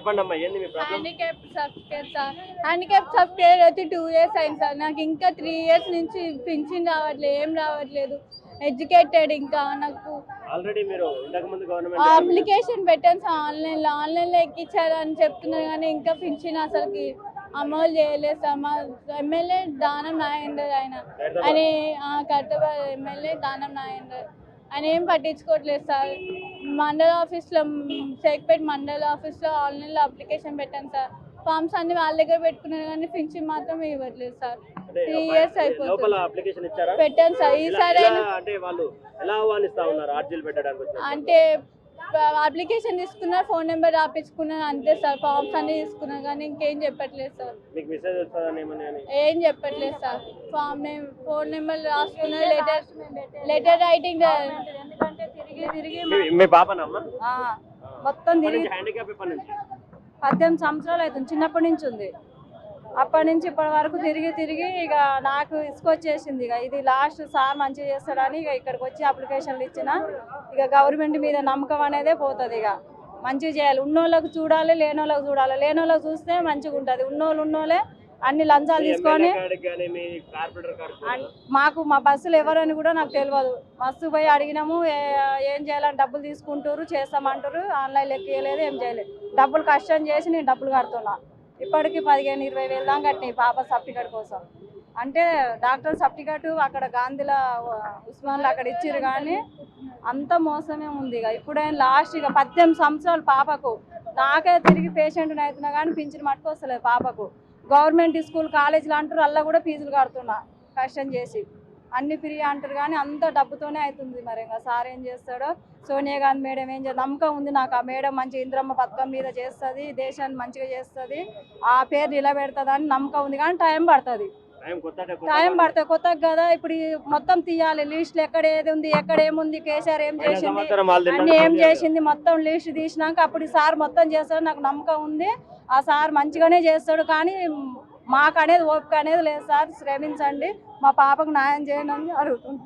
చెప్పండి అమ్మా, ఏంది మీ problem? Handicap certificate sir. Handicap certificate వచ్చి 2 years అయింది సార్. నాకు ఇంకా 3 years నుంచి పింఛన్ రావట్లేదు, ఏం రావట్లేదు. ఎడ్యుకేటెడ్ ఇంకా నాకు ఆల్రెడీ మీరు ఇంతకు ముందు గవర్నమెంట్ అప్లికేషన్ పెట్టాను సార్. ఆన్లైన్లో ఎక్కించారు అని చెప్తున్నారు కానీ ఇంకా పింఛన్ అసలుకి అమలు చేయలేదు సార్. మా ఎమ్మెల్యే దానం నాగేందర్ ఆయన కర్తబాద్ ఎమ్మెల్యే దానం నాగేందర్ ఆయన ఏం పట్టించుకోవట్లేదు సార్. మండల ఆఫీస్లో షేక్పేట్ మండల ఆఫీస్లో ఆన్లైన్లో అప్లికేషన్ పెట్టాను సార్. ఫామ్స్ అన్ని వాళ్ళ దగ్గర పెట్టుకున్నారు కానీ పింఛన్ మాత్రం ఇవ్వట్లేదు సార్. 3 years అయిపోతుంది. అప్లికేషన్ ఇచ్చారా? పెట్టాను సార్. ఈసారి అంటే వాళ్ళు ఎలా ఆహ్వానిస్తా ఉన్నారు అర్జీలు పెట్టడానికి? అంటే అప్లికేషన్ తీసుకున్నారు, ఫోన్ నెంబర్ రాపించుకున్నారు అంతే సార్. ఫామ్స్ అన్ని తీసుకున్నారు కానీ ఇంకేం చెప్పట్లేదు సార్. మీకు మెసేజ్ వస్తుందని ఏమని? ఏం చెప్పట్లేదు సార్. ఫోన్ నెంబర్ రాసుకున్నారు, లెటర్ రైటింగ్. ఎందుకంటే తిరిగి మీ పాపనమ్మా మొత్తం తిరిగి హ్యాండిక్యాప్ ఎప్పటి నుంచి? 18 సంవత్సరాలు అవుతుంది, చిన్నప్పటి నుంచి ఉంది. అప్పటి నుంచి ఇప్పటి వరకు తిరిగి ఇక నాకు ఇసుకొచ్చేసింది. ఇక ఇది లాస్ట్, సార్ మంచిగా చేస్తాడని ఇక ఇక్కడికి వచ్చి అప్లికేషన్లు ఇచ్చిన. ఇక గవర్నమెంట్ మీద నమ్మకం అనేదే పోతుంది. ఇక మంచిగా చేయాలి, ఉన్నోళ్ళకి చూడాలి, లేనోళ్ళకి చూడాలి. లేనోళ్ళకి చూస్తే మంచిగా ఉంటుంది. ఉన్నోళ్ళే అన్ని లంచాలు తీసుకొని మాకు మా బస్సులు ఎవరని కూడా నాకు తెలియదు. బస్సు పోయి అడిగినాము, ఏం చేయాలని డబ్బులు తీసుకుంటారు, చేస్తామంటారు. ఆన్లైన్ ఎక్కియలేదు, ఏం చేయలేదు. డబ్బులు కష్టం చేసి నేను డబ్బులు కడుతున్నా. ఇప్పటికి 15-20 వేలు దాకా కట్టినాయి పాప సర్టిఫికేట్ కోసం. అంటే డాక్టర్ సర్టిఫికేట్ అక్కడ గాంధీలో ఉస్మాన్లో అక్కడ ఇచ్చిర్రు కానీ అంత మోసమే ఉంది. ఇక ఇప్పుడైనా లాస్ట్ ఇక 18 సంవత్సరాలు పాపకు. నాకే తిరిగి పేషెంట్ని అవుతున్నా కానీ పింఛన్ మట్టుకు వస్తలేదు పాపకు. గవర్నమెంట్ స్కూల్ కాలేజీలు అంటారు, అలా కూడా ఫీజులు కడుతున్నా కష్టం చేసి. అన్ని ఫ్రీ అంటారు కానీ అంత డబ్బుతోనే అవుతుంది. మరి ఇంకా సార్ ఏం చేస్తాడో. సోనియా గాంధీ మేడం ఏం చేస్తుంది, నమ్మకం ఉంది నాకు. ఆ మేడం మంచి ఇంద్రమ్మ పథకం మీద చేస్తుంది, దేశాన్ని మంచిగా చేస్తుంది, ఆ పేరు నిలబెడుతుంది అని నమ్మకం ఉంది. కానీ టైం పడుతుంది. కొత్తగా కదా ఇప్పుడు మొత్తం తీయాలి లిస్టులు. ఎక్కడ ఏది ఉంది, ఎక్కడ ఏముంది, కేసీఆర్ ఏం చేసింది, అన్ని ఏం చేసింది మొత్తం లిస్ట్ తీసినాక అప్పుడు సార్ మొత్తం చేస్తాడు. నాకు నమ్మకం ఉంది ఆ సార్ మంచిగానే చేస్తాడు. కానీ మాకు అనేది ఓపిక అనేది లేదు సార్. శ్రమించండి, మా పాపకు న్యాయం చేయండి అని అడుగుతుంది.